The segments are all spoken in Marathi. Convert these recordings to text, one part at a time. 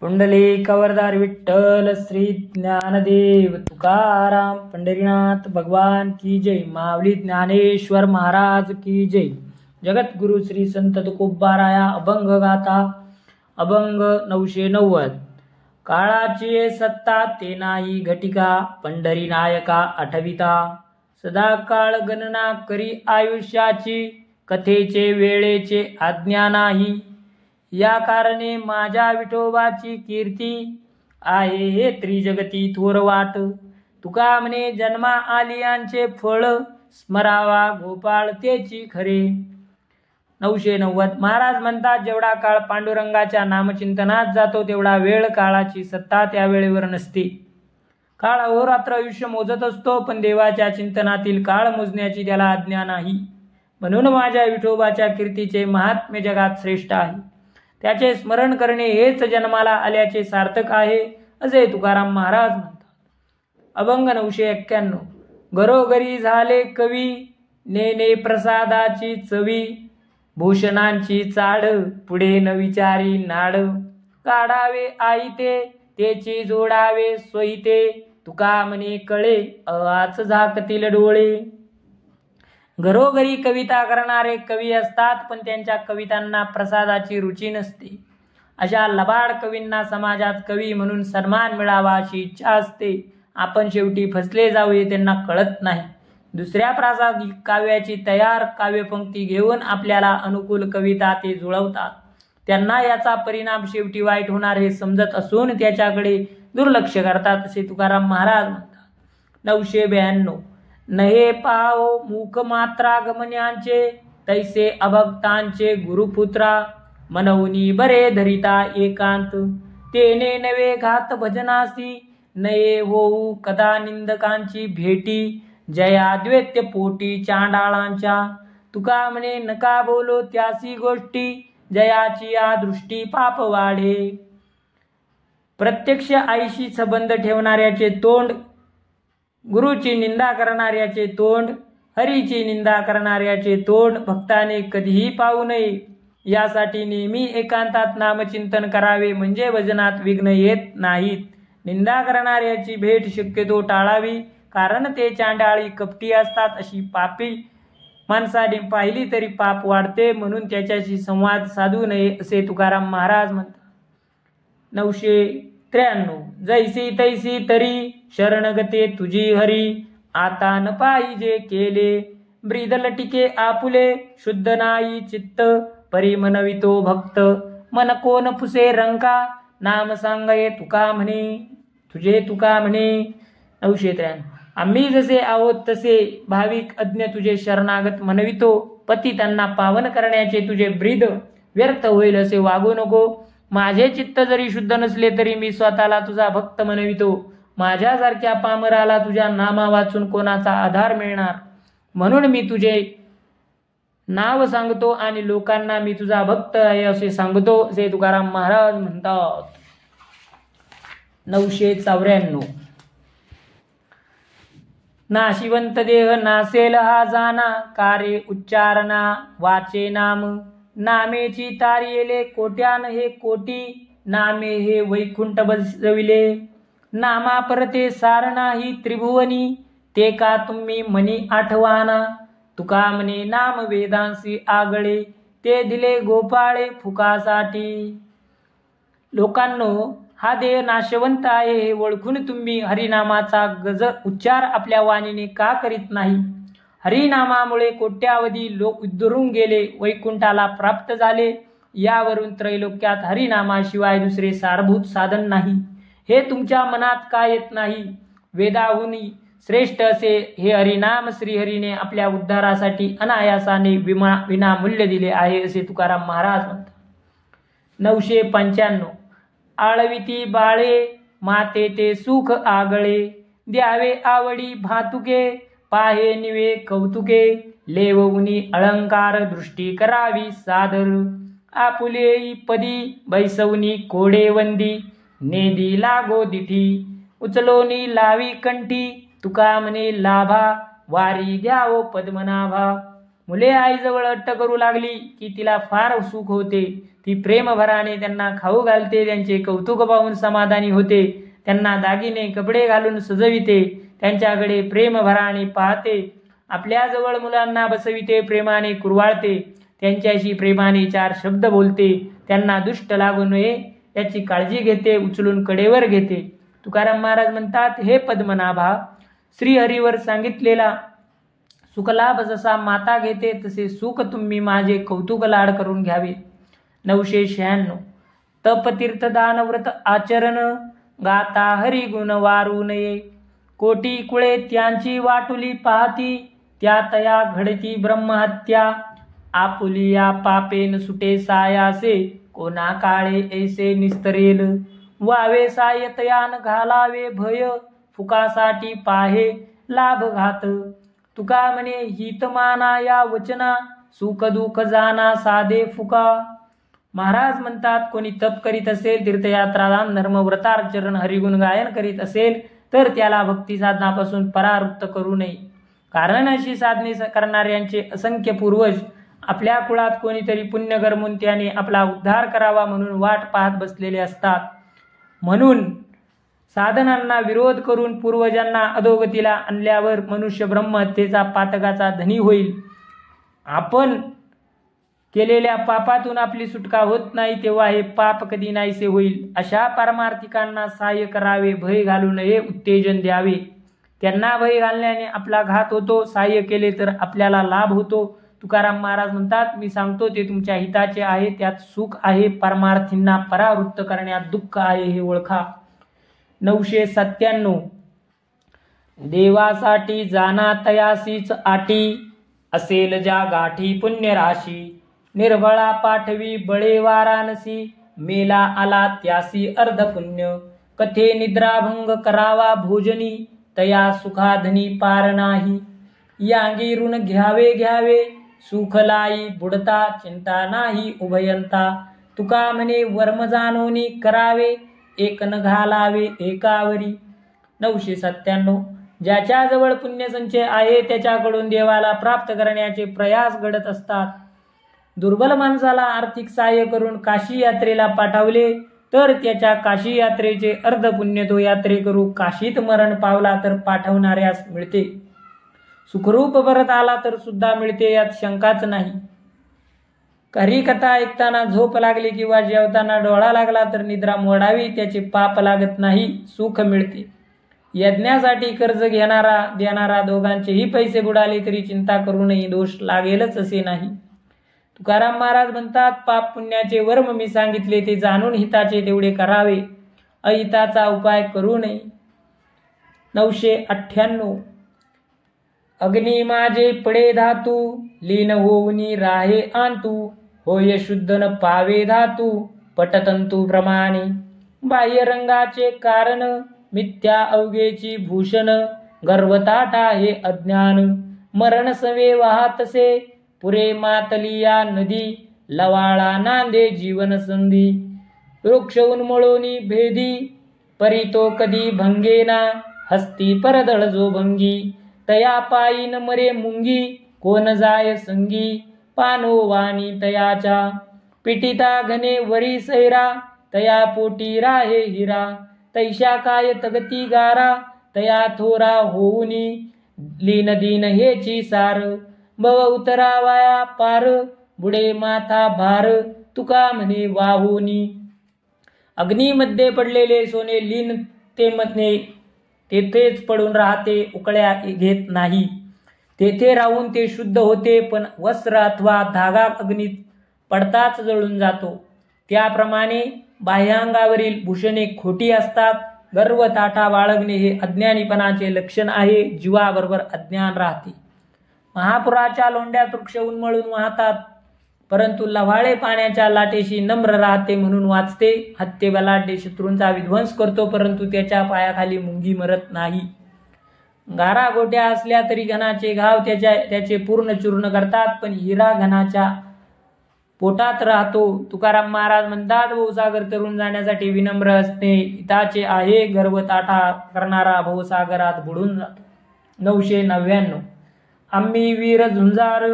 पुंडलिक वरदार विठ्ठल श्री ज्ञानदेव तुकाराम पंढरीनाथ भगवान की जय। माऊली ज्ञानेश्वर महाराज की जय। जगद्गुरु श्री संत तुकोबाराया अभंग गाथा अभंग 990। काळाची सत्ता ते नाही घटिका, पंढरी नायका आठविता। सदा काळ गणना करी आयुष्याची, कथेचे वेळेचे आज्ञा नाही। या कारणे माझ्या विठोबाची कीर्ती, आहे हे त्रिजगती थोर वाट। तुका म्हणे जन्मा आलियांचे फळ, स्मरावा गोपाळ तेची खरे। 990 महाराज म्हणतात, जेवढा काळ पांडुरंगाच्या नामचिंतनात जातो तेवढा वेळ काळाची सत्ता त्या वेळेवर नसते। काळ अहोरात्र आयुष्य मोजत असतो, पण देवाच्या चिंतनातील काळ मोजण्याची त्याला आज्ञा नाही। म्हणून माझ्या विठोबाच्या कीर्तीचे महात्म्य जगात श्रेष्ठ आहे। त्याचे स्मरण करणे हेच जन्माला आल्याचे सार्थक आहे, असे तुकाराम महाराज म्हणतात। अभंग 991। घरोघरी झाले कवी, नेने प्रसादाची चवी। भूषणांची चाड, पुढे न विचारी नाड। काढावे आईते, तेची जोडावे सोयीते। तुका म्हणे कळे, अवाच झाकतील डोळे। घरोघरी कविता करणारे कवी असतात, पण त्यांच्या कवितांना प्रसादाची रुची नसते। अशा लबाड कवींना समाजात कवी म्हणून सन्मान मिळावा अशी इच्छा असते। आपण शेवटी फसले जाऊ हे त्यांना कळत नाही। दुसऱ्या प्रासादिक काव्याची तयार काव्यपंक्ती घेऊन आपल्याला अनुकूल कविता ते जुळवतात। त्यांना याचा परिणाम शेवटी वाईट होणार हे समजत असून त्याच्याकडे दुर्लक्ष करतात, असे तुकाराम महाराज म्हणतात। 992। नहे पाव मुख मात्रा गमन्यांचे, तैसे अभक्तांचे गुरुपुत्रा। मनवनी बरे धरिता एकांत, तेने नवे घात भजनासी। नये होऊ कदा निंदकांची भेटी, जया द्वैत्य पोटी चांडाळांच्या। तुका म्हणे नका बोलो त्यासी गोष्टी, जयाची या दृष्टी पाप वाढे। प्रत्यक्ष आईशी संबंध ठेवणाऱ्याचे तोंड, गुरुची निंदा करणाऱ्याचे तोंड, हरीची निंदा करणाऱ्याचे तोंड भक्ताने कधीही पाहू नये। यासाठी नेहमी एकांतात नामचिंतन करावे, म्हणजे भजनात विघ्न येत नाहीत। निंदा करणाऱ्याची भेट शक्यतो टाळावी, कारण ते चांडाळी कपटी असतात। अशी पापी माणसाने पाहिली तरी पाप वाढते, म्हणून त्याच्याशी संवाद साधू नये, असे तुकाराम महाराज म्हणतात। 993। जैसी तैसी तरी, शरणगते तुझी हरी। आता न पाहिजे केले, ब्रीदल टिके आपुले। शुद्ध नाही चित्त, परी मनवितो भक्त। मन कोण पुसे रंका, नाम सांगये तुका म्हणे, तुझे तुका म्हणे। 993। आम्ही जसे आहोत तसे भाविक अज्ञ तुझे शरणागत म्हणवितो। पती त्यांना पावन करण्याचे तुझे ब्रीद व्यर्थ होईल असे वागू नको। माझे चित्त जरी शुद्ध नसले तरी मी स्वतःला तुझा भक्त म्हणवितो। माझ्यासारख्या पामराला तुझ्या नामा वाचून कोणाचा आधार मिळणार, म्हणून मी तुझे नाव सांगतो आणि लोकांना मी तुझा भक्त आहे असे सांगतो, असे तुकाराम महाराज म्हणतात। 994। नाशिवंत देह नासेल हा जाना, कारे उच्चारणा वाचे नाम। नामेची तारी येले कोट्यान हे कोटी, नामे हे वैकुंठ बसविले। नामा परते सार नाही त्रिभुवनी, ते का तुम्ही मनी आठवाना। तुका म्हणे नाम वेदांसी आगळे, ते दिले गोपाळे फुकासाठी। लोकांनो, हा देह नाशवंत आहे हे ओळखून तुम्ही हरिनामाचा गज उच्चार आपल्या वाणीने का करीत नाही। हरिनामामुळे कोट्यावधी लोक उद्धरून गेले, वैकुंठाला प्राप्त झाले। यावरून त्रैलोक्यात हरिनामाशिवाय दुसरे सारभूत साधन नाही, हे तुमच्या मनात का येत नाही। वेदाहून श्रेष्ठ असे हे हरिनाम श्रीहरीने आपल्या उद्धारासाठी अनायासाने विनामूल्य दिले आहे, असे तुकाराम महाराज म्हणतात। 995। आळविती बाळे, माते ते सुख आगळे। द्यावे आवडी भातुके, पाहे निवे कौतुके। लेवउनी अलंकार, दृष्टी करावी सादर। आपुले पदी, बैसवनी कोडे वंदी। नेदी लागो दिठी, उचलोनी लावी कंठी। तुका म्हणे लाभा, वारी द्यावो पद्मनाभा। मुले आईजवळ अट्ट करू लागली की तिला फार सुख होते। ती प्रेमभराने त्यांना खाऊ घालते, त्यांचे कौतुक पाहून समाधानी होते, त्यांना दागिने कपडे घालून सजविते, त्यांच्याकडे प्रेमभराने पाहते, आपल्याजवळ मुलांना बसविते, प्रेमाने कुरवाळते, त्यांच्याशी प्रेमाने 4 शब्द बोलते, त्यांना दुष्ट लागू नये याची काळजी घेते, उचलून कडेवर घेते. तुकाराम महाराज म्हणतात, हे पद्मनाभा, श्रीहरीवर सांगितलेला सुखलाभ जसा माता घेते तसे सुख तुम्ही माझे कौतुक लाड करून घ्यावे. 996 तप तीर्थ दान व्रत आचरण गाता हरी गुण वारू नये. कोटी कुळे त्यांची वाटुली पाहती, त्या तया घडती ब्रह्महत्या. आपुलिया पापेन सुटे सायासे, कोणा काळे ऐसे निस्तरेल. वावे सायतयान घालावे भय, फुकासाठी पाहे लाभ घात. तुका म्हणे हितमाना या वचना, सुख दुःख जाना साधे फुका. महाराज म्हणतात, कोणी तप करीत असेल, तीर्थयात्रा दान धर्म व्रताचरण हरिगुण गायन करीत असेल तर त्याला भक्ती साधनापासून परावृत्त करू नये. कारण अशी साधने करणाऱ्यांचे असंख्य पूर्वज आपल्या कुळात कोणीतरी पुण्य कर्मून त्याने आपला उद्धार करावा म्हणून वाट पाहत बसलेले असतात. म्हणून साधनांना विरोध करून पूर्वजांना अधोगतीला आणल्यावर मनुष्य ब्रह्महत्येचा पातकाचा धनी होईल. आपण केलेल्या पापातून आपली सुटका होत नाही तेव्हा हे पाप कधी नाहीसे होईल. अशा पारमार्थिकांना सहाय्य करावे, भय घालू नये, उत्तेजन द्यावे. त्यांना भय घालण्याने आपला घात होतो, सहाय्य केले तर आपल्याला लाभ होतो. तुकाराम महाराज म्हणतात, मी सांगतो ते तुमच्या हिताचे आहे, त्यात सुख आहे. परमार्थींना परावृत्त करण्यात दुःख आहे हे ओळखा. 997 देवासाठी जाना तयासीच आटी, असेल ज्या गाठी पुण्य राशी. निर्भळा पाठवी बळे वाराणसी, मेला आला त्यासी अर्ध पुण्य. कथे निद्राभंग करावा भोजनी, तया सुखाधनी पार नाही. यांगी ऋण घ्यावे घ्यावे, सुखलाई बुडता चिंता नाही उभयंता. तुका म्हणे वर्म जाणोनी करावे, एक न घालावे एकावरी. 997 ज्याच्याजवळ पुण्यसंचय आहे त्याच्याकडून देवाला प्राप्त करण्याचे प्रयास घडत असतात. दुर्बल माणसाला आर्थिक सहाय्य करून काशी यात्रेला पाठवले तर त्याच्या काशी यात्रेचे अर्ध पुण्य तो यात्रेकरू काशीत मरण पावला तर पाठवणाऱ्यास मिळते. सुखरूप परत आला तर सुद्धा मिळते, यात शंकाच नाही. काही कथा ऐकताना झोप लागली किंवा जेवताना डोळा लागला तर निद्रा मोडावी, त्याचे पाप लागत नाही, सुख मिळते. यज्ञासाठी कर्ज घेणारा देणारा दोघांचेही पैसे बुडाले तरी चिंता करू नये, दोष लागेलच असे नाही. तुकाराम महाराज म्हणतात, पाप पुण्याचे वर्म मी सांगितले ते जाणून हिताचे तेवढे करावे, अहिताचा उपाय करू नये. 998 अग्नी माझे पडे धातू, लीन होऊनी राहे आंतू. होय शुद्ध न पावे धातू, पटतंतू प्रमाणे. बाह्य रंगाचे कारण, मिथ्या अवघेची भूषण. गर्वताटा हे अज्ञान, मरण सवे वाहतसे. पुरे मातलिया नदी, लवाळा नांदे जीवन संधी. वृक्ष उन्मळोनी भेदी, परी तो कधी भंगेना. हस्ती परदळ जो भंगी, तया पायी न मरे मुंगी. कोण जाय संगी, पानो वाणी तयाच्या. पिटिता घने वरी सैरा, तया पोटी राहे हिरा. तैशा काय तगती गारा, तया थोरा होऊनी. लीन दीन हेची सार, भव उतरावाया पार. बुडे माथा भार, तुका म्हणे वाहुनी. अग्नीमध्ये पडलेले सोने लीन ते मध्ये तेथेच पडून राहते, उकळ्या घेत नाही. तेथे राहून ते शुद्ध होते, पण वस्त्र अथवा धागा अग्नीत पडताच जळून जातो. त्याप्रमाणे बाह्यांगावरील भूषणे खोटी असतात. गर्व ताठा बाळगणे हे अज्ञानीपणाचे लक्षण आहे. जीवाबरोबर अज्ञान राहते. महापुराच्या लोंढ्यात वृक्ष उन्मळून वाहतात, परंतु लव्हाळे पाण्याच्या लाटेशी नम्र राहते म्हणून वाचते. हत्ते बलाढ्य शत्रूंचा विध्वंस करतो, परंतु त्याच्या पायाखाली मुंगी मरत नाही. गारा गोट्या असल्या तरी घनाचे घाव त्याचे पूर्ण चूर्ण करतात, पण हिरा घनाच्या पोटात राहतो. तुकाराम महाराज म्हणतात, भवसागर तरुण जाण्यासाठी विनम्र असणे हिताचे आहे. गर्व ताठा करणारा भवसागरात बुडून जातो. 999 आम्ही वीर झुंजार,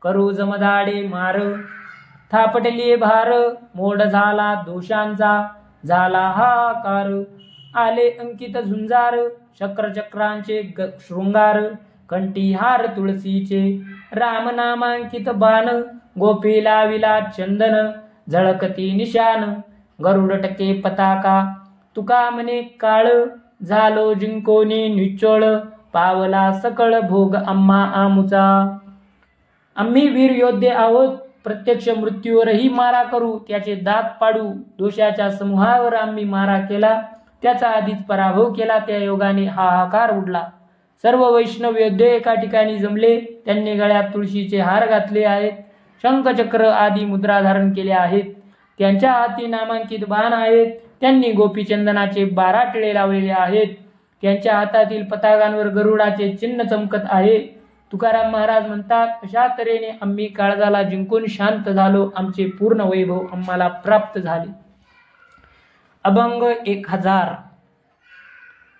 करू जमदाडे मार. थापटली भार, मोड झाला दोषांचा, झाला हाकार. आले अंकित झुंजार, चक्रांचे शृंगार, कंठीहार तुळशीचे. रामनामांकित बाण, गोपी लाविला चंदन, झळकती निशान. गरुड टके पताका, तुका म्हणे काळ, झालो जिंकोनी निच्चोळ. पावला सकळ भोग आम्हा आमुचा. आम्ही वीर योद्धे आहोत, प्रत्यक्ष मृत्यूवरही मारा करू, त्याचे दात पाडू. दोषाच्या समूहावर आम्ही मारा केला, त्याचा आधीच पराभव केला. त्या योगाने हाहाकार उडला. सर्व वैष्णव योद्धे एका ठिकाणी जमले. त्यांनी गळ्यात तुळशीचे हार घातले आहेत, शंखचक्र आदी मुद्रा धारण केल्या आहेत. त्यांच्या हाती नामांकित बाण आहेत. त्यांनी गोपीचंदनाचे 12 टिळे लावलेले आहेत. त्यांच्या हातातील पताकांवर गरुडाचे चिन्ह चमकत आहे. तुकाराम महाराज म्हणतात, अशा तऱ्हेने आम्ही काळजाला जिंकून शांत झालो. आमचे पूर्ण वैभव आम्हाला प्राप्त झाले. अभंग 1000.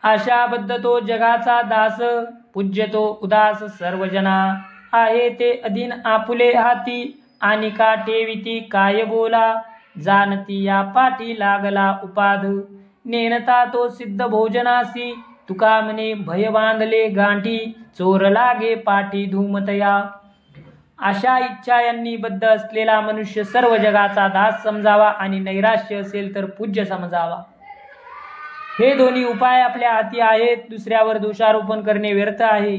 आशाबद्ध तो जगाचा दास, पूज्यतो उदास सर्वजना. आहे ते अधीन आपुले हाती, आणि का ठेविती काय बोला. जाणती या पाठी लागला उपाध, नेनता तो सिद्ध भोजनासी. तुका म्हणे भय बांधले गांठी, चोर लागे पाठी धूमतया. आशा इच्छा यांनी बद्ध असलेला मनुष्य सर्व जगाचा दास समजावा, आणि नैराश्य असेल तर पूज्य समजावा. हे दोन्ही उपाय आपल्या हाती आहेत. दुसऱ्यावर दोषारोपण करणे व्यर्थ आहे.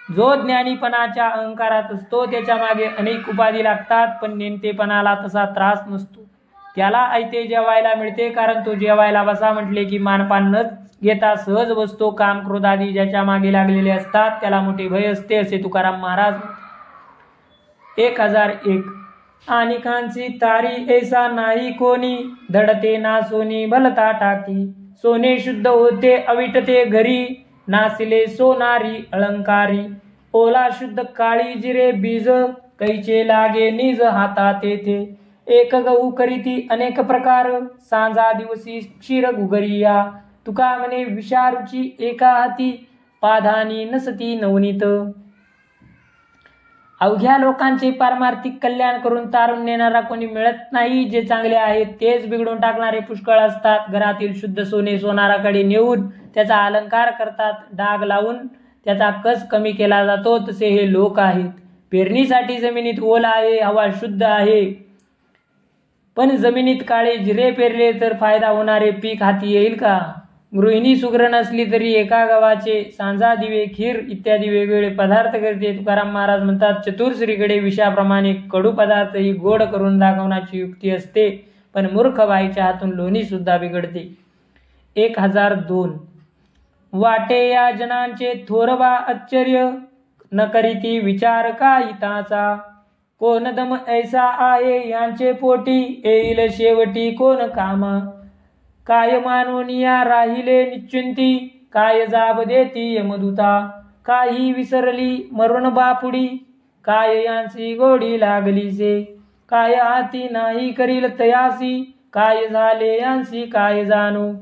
जो ज्ञानीपणाच्या अहंकारात असतो त्याच्या मागे अनेक उपाधी लागतात, पण नेमतेपणाला तसा त्रास नसतो. त्याला ऐते जेवायला मिळते, कारण तो जेवायला बसा म्हटले की मानपान न घेता सहज बसतो. काम क्रोध आदी ज्याच्या मागे लागलेले असतात त्याला मोठे भय असते, असे तुकाराम महाराज. 1001. अनेकांची तारी ऐसा नाही कोणी, धडते ना सोनी भलता टाकी. सोने शुद्ध होते अविटते घरी, नासिले सोनारी अलंकारी. ओला शुद्ध काळी जिरे बीज, कैचे लागे निज हाता तेथे. एक गहू करीती अनेक प्रकार, सांजा दिवसी क्षीर गुगरिया. तुका म्हणे विषारूची एका हाती, पाधानी नसती नवनीत. अवघ्या लोकांचे पारमार्थिक कल्याण करून तारून नेणारा कोणी मिळत नाही. जे चांगले आहेत तेच बिघडून टाकणारे पुष्कळ असतात. घरातील शुद्ध सोने सोनाराकडे नेऊन त्याचा अलंकार करतात. डाग लावून त्याचा कस कमी केला जातो, तसे हे लोक आहेत. पेरणीसाठी जमिनीत ओल आहे, हवा शुद्ध आहे, पण जमिनीत काळे जिरे पेरले तर फायदा होणारे पीक हाती येईल का? गृहिणी सुग्रण असली तरी एका गव्हाचे सांजा दिवे खीर इत्यादी वेगवेगळे पदार्थ करते. तुकाराम महाराज म्हणतात, चतुर स्त्रीकडे विषाप्रमाणे कडू पदार्थही गोड करून दाखवण्याची युक्ती असते, पण मूर्ख बाईच्या हातून लोणी सुद्धा बिघडते. 1002. वाटे या जनांचे थोरबा आश्चर्य, न करीती विचार का हिताचा. कोण दम ऐसा आहे यांचे पोटी, येईल शेवटी कोण कामा. काय मानवनिया राहिले निश्चिंती, काय जाब देती यमदूता. काही विसरली मरण बापुडी, काय यांची गोडी लागलीसे. काय हाती नाही करील तयासी, काय झाले यांची काय जाणू.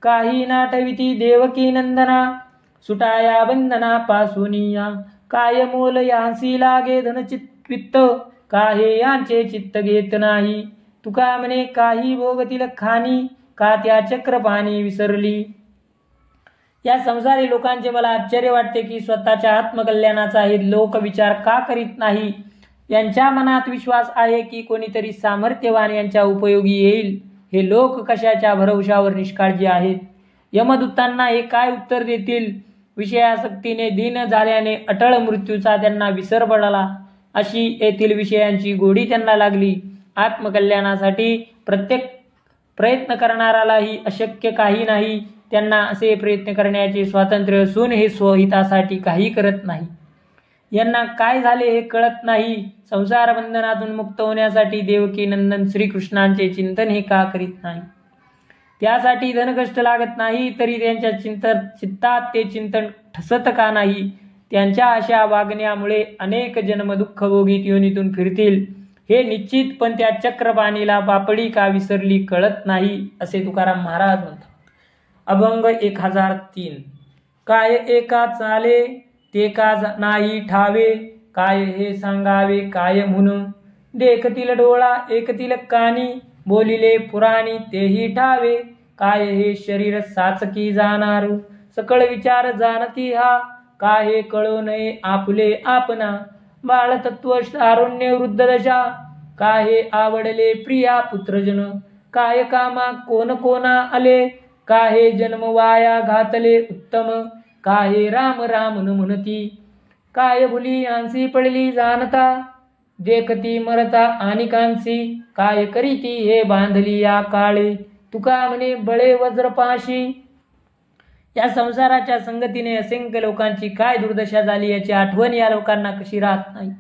काही नाटविती देवकी नंदना, सुटाया बंधना पासूनिया. काय मोल यांची लागे धनचित्त, काहे यांचे चित्त घेत नाही. तुका म्हणे काही भोगतील खानी, का त्या चक्रपाणी विसरली. या संसारी लोकांचे मला आश्चर्य वाटते की स्वतःच्या आत्मकल्याणाचा हे लोक विचार का करीत नाही. यांच्या मनात विश्वास आहे की कोणीतरी सामर्थ्यवान यांच्या उपयोगी येईल. हे लोक कशाच्या भरवशावर निष्काळजी आहेत. यमदूतांना हे काय उत्तर देतील. विषयासक्तीने दीन झाल्याने अटळ मृत्यूचा त्यांना विसर पडला. अशी येथील विषयांची गोडी त्यांना लागली. आत्मकल्याणासाठी प्रत्येक प्रयत्न करणारालाही अशक्य काही नाही. त्यांना असे प्रयत्न करण्याचे स्वातंत्र्य असून हे स्वहितासाठी काही करत नाही. यांना काय झाले हे कळत नाही. संसार बंधनातून मुक्त होण्यासाठी देवकी नंदन श्रीकृष्णांचे चिंतन हे का करीत नाही. त्यासाठी धनकष्ट लागत नाही, तरी त्यांच्या चित्तात ते चिंतन ठसत का नाही. त्यांच्या अशा वागण्यामुळे अनेक जन्म दुःखभोगीत योनीतून फिरतील हे निश्चित, पण त्या चक्रपाणीला पापडी का विसरली कळत नाही, असे तुकाराम महाराज म्हणतात. अभंग 1003. काय एका चाले ते का नाही ठावे, काय हे सांगावे काय म्हणून. देखतील डोळा ऐकतील कानी, बोलिले पुराणी तेही ठावे, काय हे शरीर साचकी जाणार, सकळ विचार जाणती हा, काय कळो नये आपुले आपणा, बाळतत्व तारुण्य वृद्ध दशा, काय आवडले प्रिया पुत्रजन, काय कामा कोण कोणा आले, काय जन्म वाया घातले उत्तम, काय राम राम न म्हणती, काय भुली आंसी पडली जाणता, देखती मरता अनिकांसी, काय करीती हे बांधली या काळे, तुका म्हणे बळे वज्रपाशी. या संसाराच्या संगतीने असंख्य लोकांची काय दुर्दशा झाली याची आठवण या लोकांना कशी राहत नाही.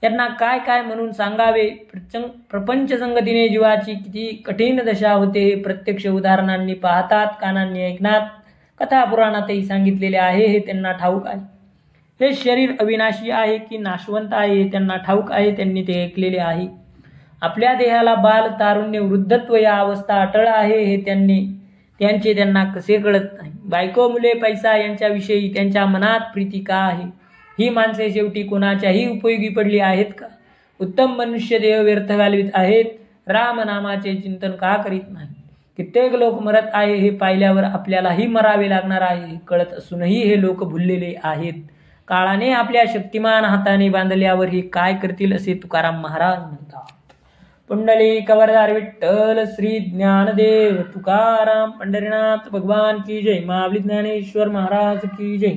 यांना काय काय म्हणून सांगावे. प्रपंच संगतीने जीवाची किती कठीण दशा होते हे प्रत्यक्ष उदाहरणांनी पाहतात, कानांनी ऐकणार, कथा पुराणातही सांगितलेले आहे हे त्यांना ठाऊक आहे. हे शरीर अविनाशी आहे की नाशवंत आहे हे त्यांना ठाऊक आहे, त्यांनी ते ऐकलेले आहे. आपल्या देहाला बाल तारुण्य वृद्धत्व या अवस्था अटळ आहे हे त्यांना कसे कळत नाही. बायको मुले पैसा यांच्याविषयी त्यांच्या मनात प्रीती का आहे. ही माणसे शेवटी कोणाच्याही उपयोगी पडली आहेत का. उत्तम मनुष्य देह व्यर्थ घालवित आहेत, रामनामाचे चिंतन का करीत नाही. कित्येक लोक मरत आहे हे पाहिल्यावर आपल्यालाही मरावे लागणार आहे हे कळत असूनही हे लोक भुललेले आहेत. काळाने आपल्या शक्तिमान हाताने बांधल्यावर हे काय करतील असे तुकाराम महाराज म्हणतात. पुंडलिक वरदार विठ्ठल श्री ज्ञानदेव तुकाराम पंढरीनाथ भगवान की जय. माऊली ज्ञानेश्वर महाराज की जय.